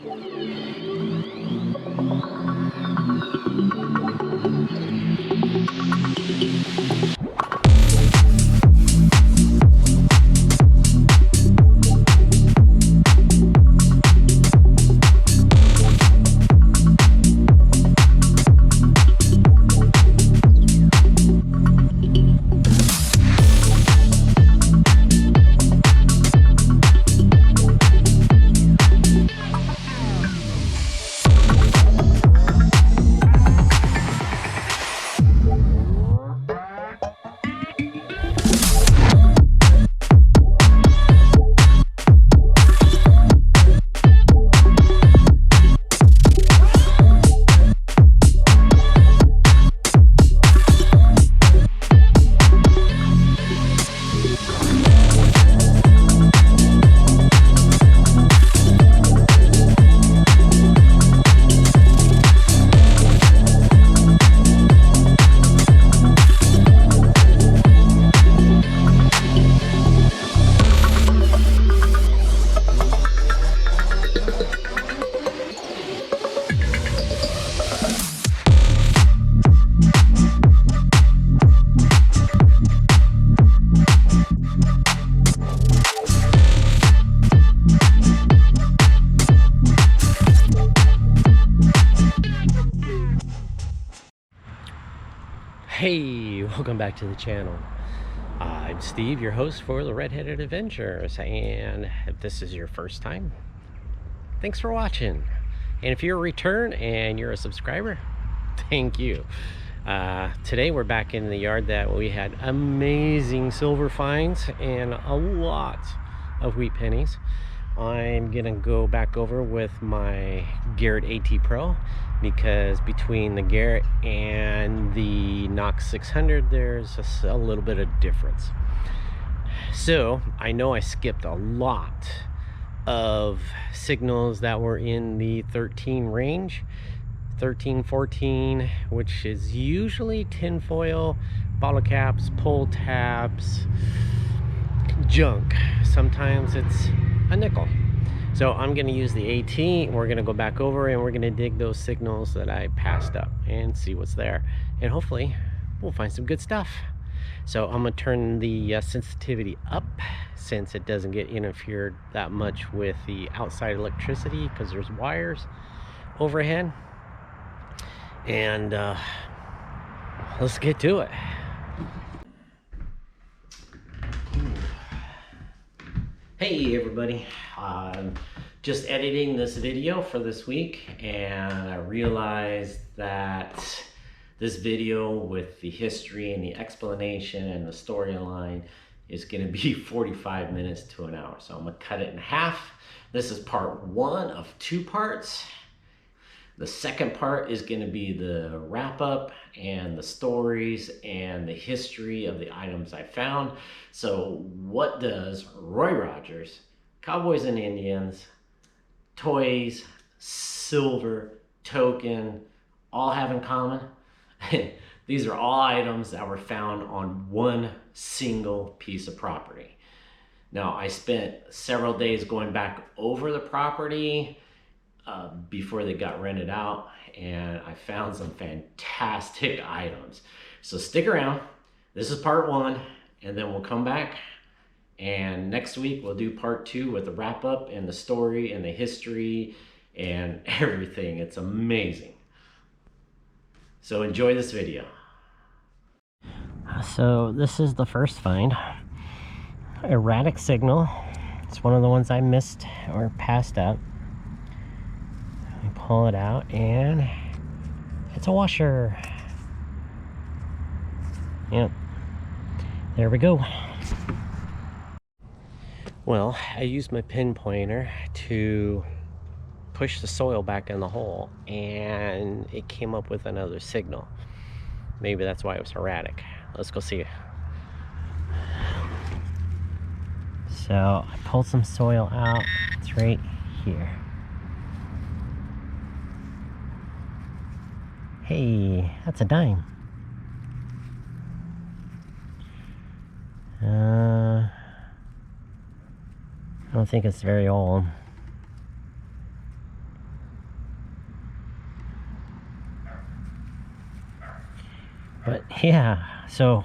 Hey, welcome back to the channel. I'm Steve, your host for the RedHeaded Adventures, and if this is your first time, thanks for watching. And if you're a return and you're a subscriber, thank you. Today we're back in the yard that we had amazing silver finds and a lot of wheat pennies. I'm gonna go back over with my Garrett AT Pro because between the Garrett and the Knox 600 there's a little bit of difference. So I know I skipped a lot of signals that were in the 13 range, 13, 14, which is usually tinfoil, bottle caps, pull tabs, junk. Sometimes it's a nickel. So I'm going to use the AT. We're going to go back over and we're going to dig those signals that I passed up and see what's there, and hopefully we'll find some good stuff. So I'm going to turn the sensitivity up since it doesn't get interfered that much with the outside electricity because there's wires overhead. And let's get to it. Hey everybody, I'm just editing this video for this week, and I realized that this video with the history and the explanation and the storyline is going to be 45 minutes to an hour. So I'm going to cut it in half. This is part one of two parts. The second part is going to be the wrap up and the stories and the history of the items I found. So what does Roy Rogers, Cowboys and Indians, toys, silver, token, all have in common? These are all items that were found on one single piece of property. Now I spent several days going back over the property before they got rented out, and I found some fantastic items. So stick around. This is part one, and then we'll come back, and next week we'll do part two with the wrap up and the story and the history and everything. It's amazing. So enjoy this video. So this is the first find. Erratic signal. It's one of the ones I missed or passed up. Pull it out and it's a washer. Yep, there we go. Well, I used my pinpointer to push the soil back in the hole and it came up with another signal. Maybe that's why it was erratic. Let's go see. So I pulled some soil out. It's right here. Hey, that's a dime. I don't think it's very old. But yeah, so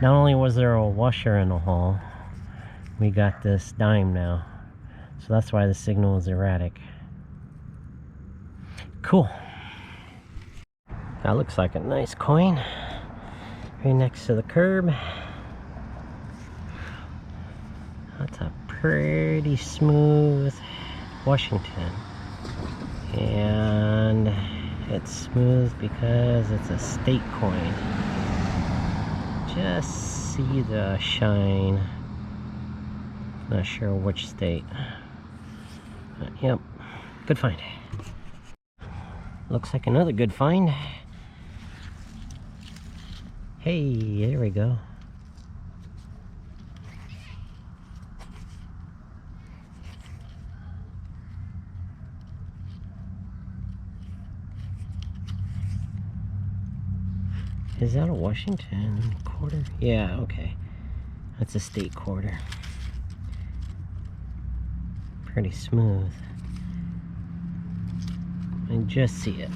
not only was there a washer in the hole, we got this dime now. So that's why the signal is erratic. Cool. That looks like a nice coin. Right next to the curb. That's a pretty smooth Washington. And it's smooth because it's a state coin. Just see the shine. Not sure which state. But yep, good find. Looks like another good find. Hey, there we go. Is that a Washington quarter? Yeah, okay. That's a state quarter. Pretty smooth. I just see it.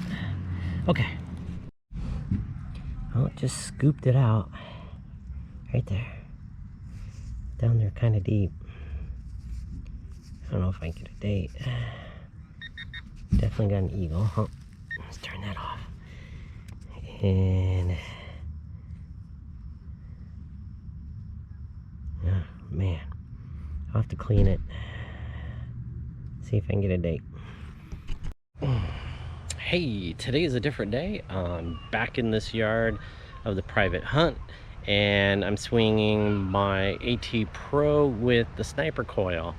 Okay. Oh, it just scooped it out. Right there. Down there kind of deep. I don't know if I can get a date. Definitely got an eagle. Oh, let's turn that off. And oh man, I'll have to clean it. See if I can get a date. Hey, today is a different day. I'm back in this yard of the private hunt, and I'm swinging my AT Pro with the sniper coil.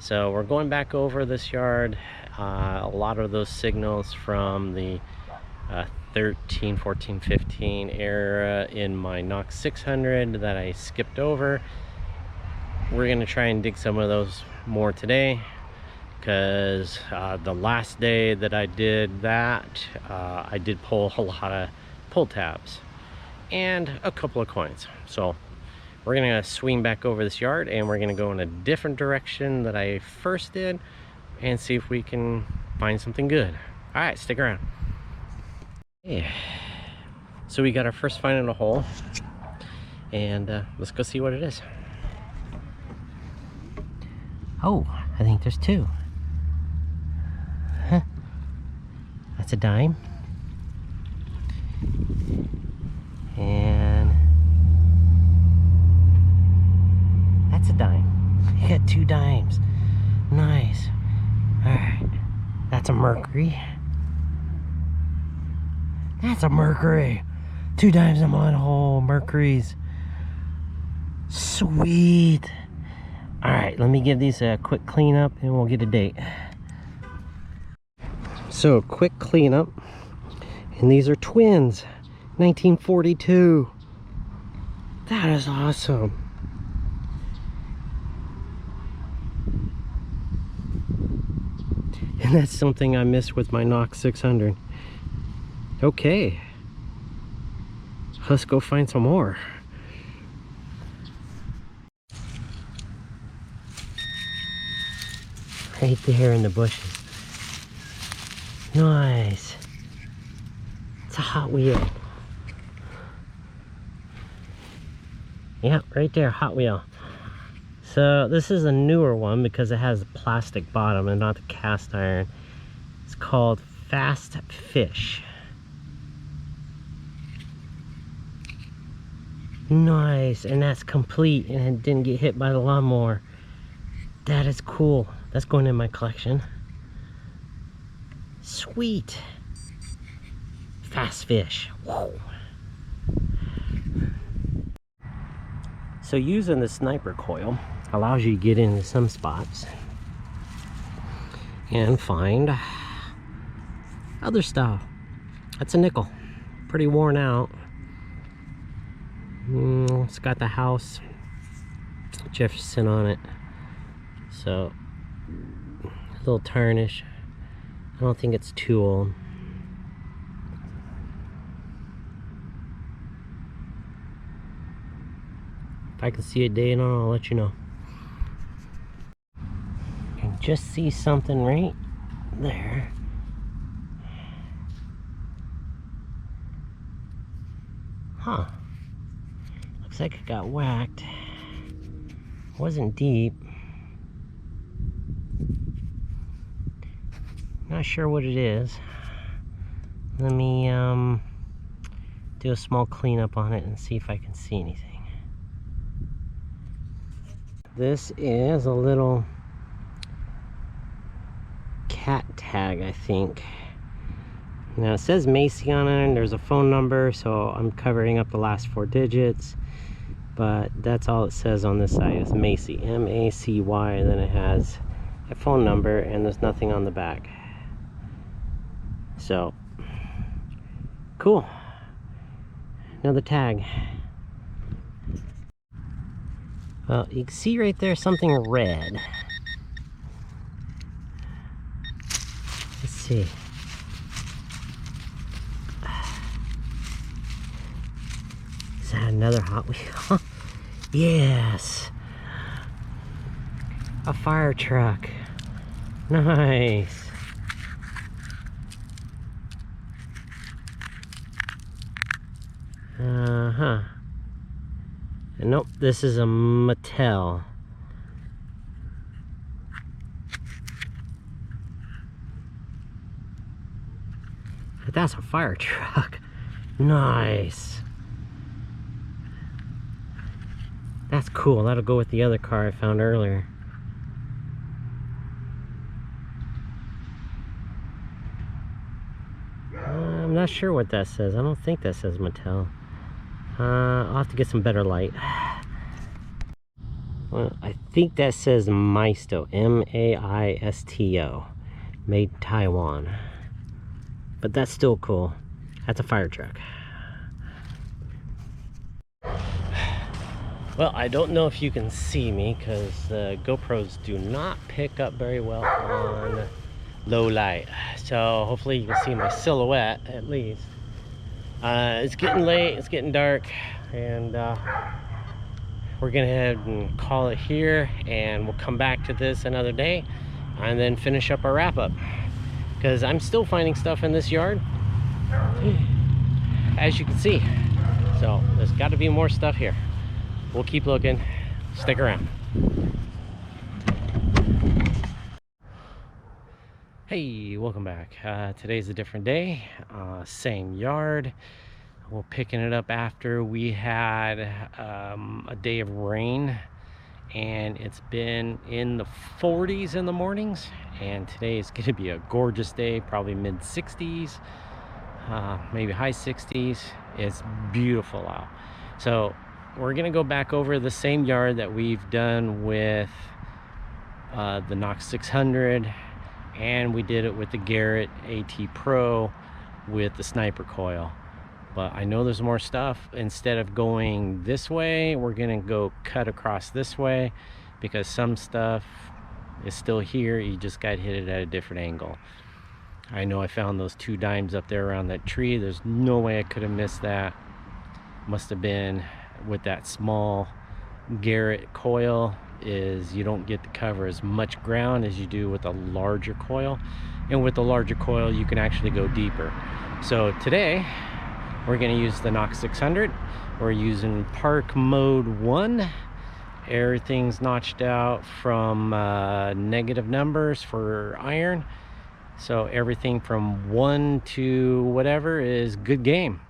So we're going back over this yard. A lot of those signals from the 13, 14, 15 era in my Knox 600 that I skipped over. We're gonna try and dig some of those more today, because the last day that I did that, I did pull a lot of pull tabs and a couple of coins. So we're gonna swing back over this yard, and we're gonna go in a different direction that I first did and see if we can find something good. All right, stick around. Yeah. So we got our first find in a hole, and let's go see what it is. Oh, I think there's two. Huh. That's a dime. And that's a dime. You got two dimes. Nice. Alright. That's a Mercury. That's a Mercury. Two dimes in one hole. Mercuries. Sweet. Alright, let me give these a quick cleanup and we'll get a date. So, quick cleanup. And these are twins. 1942. That is awesome. And that's something I missed with my Knox 600. Okay. Let's go find some more. Right there in the bushes. Nice. It's a Hot Wheel. Yeah, right there, Hot Wheel. So this is a newer one because it has a plastic bottom and not the cast iron. It's called Fast Fish. Nice, and that's complete, and it didn't get hit by the lawnmower. That is cool. That's going in my collection. Sweet. Fast Fish. Whoa. So using the sniper coil allows you to get into some spots and find other stuff. That's a nickel. Pretty worn out. It's got the house Jefferson on it. So, a little tarnish. I don't think it's too old. If I can see a date on it, I'll let you know. You can just see something right there. Huh. Looks like it got whacked. Wasn't deep. Not sure what it is. Let me do a small cleanup on it and see if I can see anything. This is a little cat tag, I think. Now it says Macy on it, and there's a phone number, so I'm covering up the last 4 digits. But that's all it says on this side is Macy, M-A-C-Y, and then it has a phone number, and there's nothing on the back. So, cool. Another tag. Well, you can see right there something red. Let's see. Is that another Hot Wheel? Yes! A fire truck. Nice! Uh-huh. And nope, this is a Mattel. But that's a fire truck. Nice. That's cool. That'll go with the other car I found earlier. I'm not sure what that says. I don't think that says Mattel. I'll have to get some better light. Well, I think that says Maisto, M-A-I-S-T-O, made in Taiwan. But that's still cool. That's a fire truck. Well, I don't know if you can see me because the GoPros do not pick up very well on low light. So hopefully you can see my silhouette at least. It's getting late, it's getting dark, and we're gonna head and call it here, and we'll come back to this another day and then finish up our wrap-up, because I'm still finding stuff in this yard, as you can see. So there's got to be more stuff here. We'll keep looking. Stick around. Hey, welcome back. Today's a different day. Same yard. We're picking it up after we had a day of rain, and it's been in the 40s in the mornings, and today is going to be a gorgeous day, probably mid 60s, maybe high 60s. It's beautiful out. So we're gonna go back over the same yard that we've done with the Knox 600, and we did it with the Garrett AT Pro with the sniper coil. But I know there's more stuff. Instead of going this way, we're gonna go cut across this way, because some stuff is still here. You just got hit it at a different angle. I know I found those 2 dimes up there around that tree. There's no way I could have missed that. Must have been with that small Garrett coil, is you don't get to cover as much ground as you do with a larger coil, and with the larger coil you can actually go deeper. So today we're going to use the Knox 600. We're using park mode 1. Everything's notched out from negative numbers for iron, so everything from 1 to whatever is good game.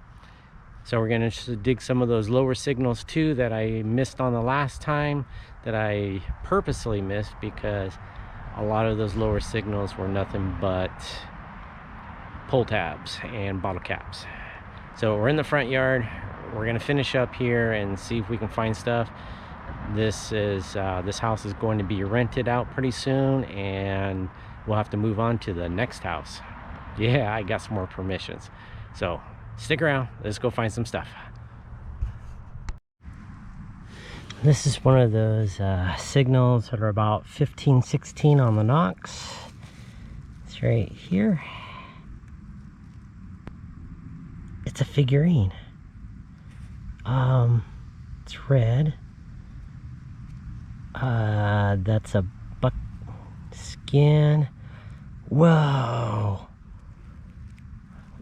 So we're going to dig some of those lower signals too that I missed on the last time, that I purposely missed, because a lot of those lower signals were nothing but pull tabs and bottle caps. So we're in the front yard. We're going to finish up here and see if we can find stuff. This house is going to be rented out pretty soon, and we'll have to move on to the next house. Yeah, I got some more permissions. So stick around, let's go find some stuff. This is one of those signals that are about 15, 16 on the Knox. It's right here. It's a figurine. It's red. That's a buck skin. Whoa.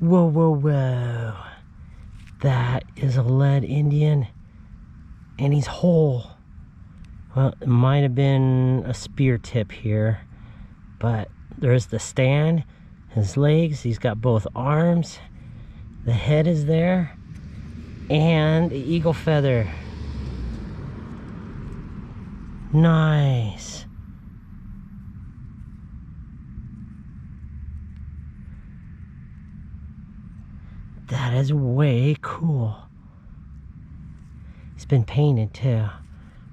Whoa, whoa, whoa. That is a lead Indian, and he's whole. Well, it might have been a spear tip here, but there's the stand, his legs, he's got both arms, the head is there, and the eagle feather. Nice. That is way cool. It's been painted too,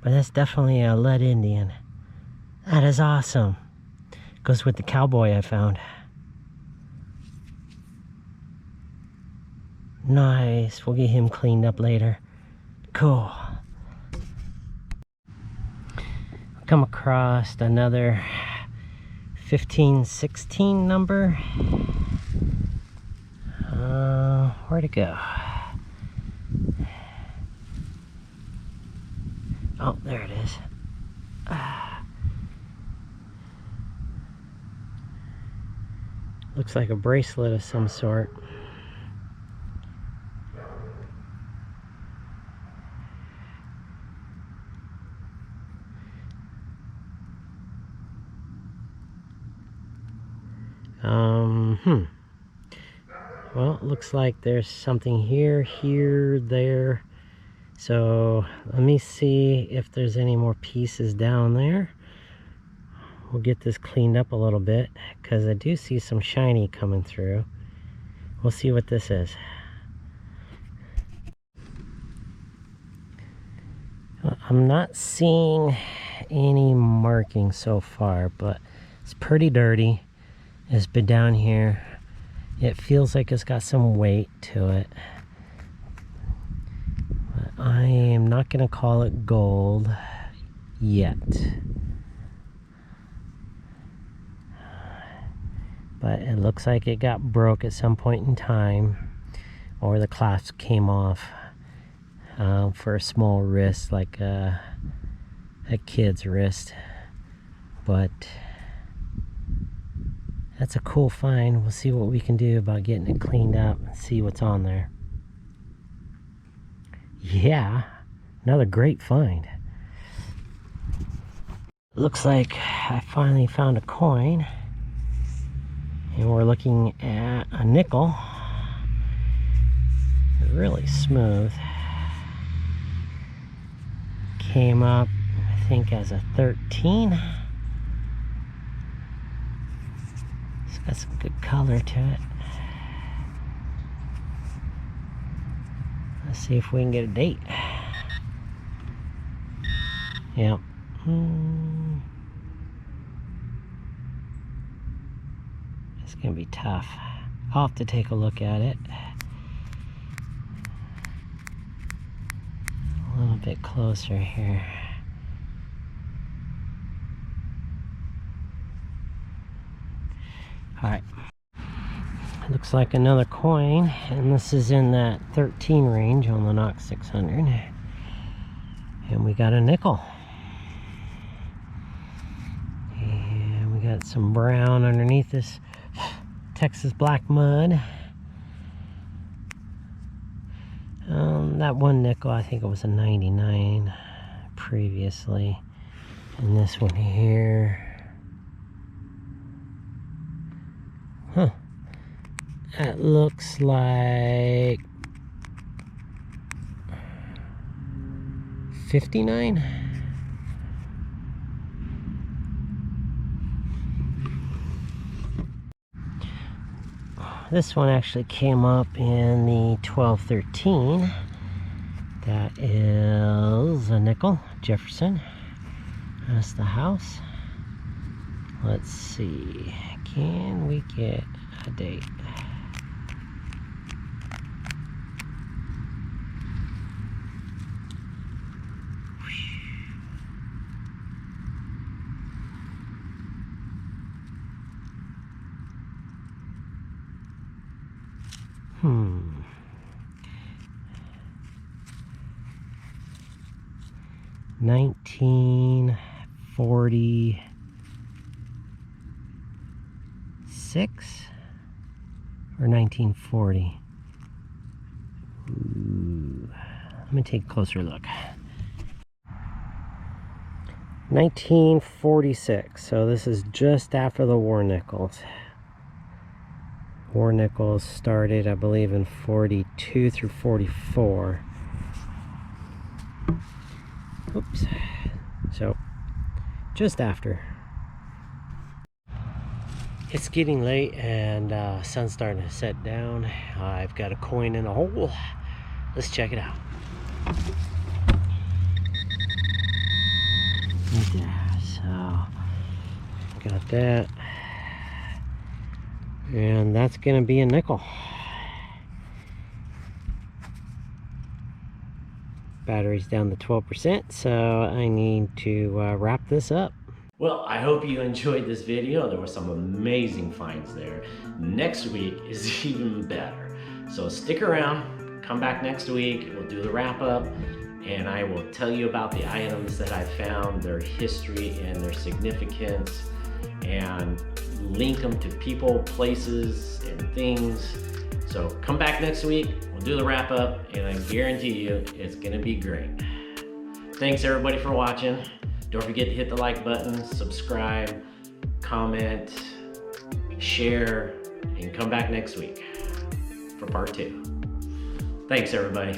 but that's definitely a lead Indian. That is awesome. Goes with the cowboy I found. Nice. We'll get him cleaned up later. Cool. Come across another 1516 number. Where'd it go? Oh, there it is. Looks like a bracelet of some sort. Well, it looks like there's something here, there. So let me see if there's any more pieces down there. We'll get this cleaned up a little bit because I do see some shiny coming through. We'll see what this is. I'm not seeing any marking so far, but it's pretty dirty. It's been down here. It feels like it's got some weight to it. But I am not going to call it gold yet. But it looks like it got broke at some point in time, or the clasp came off for a small wrist, like a kid's wrist. But that's a cool find. We'll see what we can do about getting it cleaned up and see what's on there. Yeah, another great find. Looks like I finally found a coin, and we're looking at a nickel. Really smooth. Came up, I think, as a 13. It's got some good color to it. Let's see if we can get a date. Yep. It's gonna be tough. I'll have to take a look at it. A little bit closer here. Alright. Looks like another coin, and this is in that 13 range on the Knox 600. And we got a nickel. And we got some brown underneath this Texas black mud. That one nickel, I think it was a 99 previously. And this one here. Huh. That looks like 59. This one actually came up in the 1213. That is a nickel, Jefferson. That's the house. Let's see, can we get a date? Hmm. 1946 or 1940. Let me take a closer look. 1946, so this is just after the war nickels. War nickels started, I believe, in 42 through 44. Oops. So, just after. It's getting late and sun's starting to set down. I've got a coin in a hole. Let's check it out. Right there. So, got that. And that's gonna be a nickel. Battery's down to 12%, so I need to wrap this up. Well, I hope you enjoyed this video. There were some amazing finds there. Next week is even better. So stick around, come back next week, we'll do the wrap up, and I will tell you about the items that I found, their history and their significance, and link them to people, places, and things. So come back next week, we'll do the wrap up, and I guarantee you it's gonna be great. Thanks everybody for watching. Don't forget to hit the like button, subscribe, comment, share, and come back next week for part 2. Thanks everybody.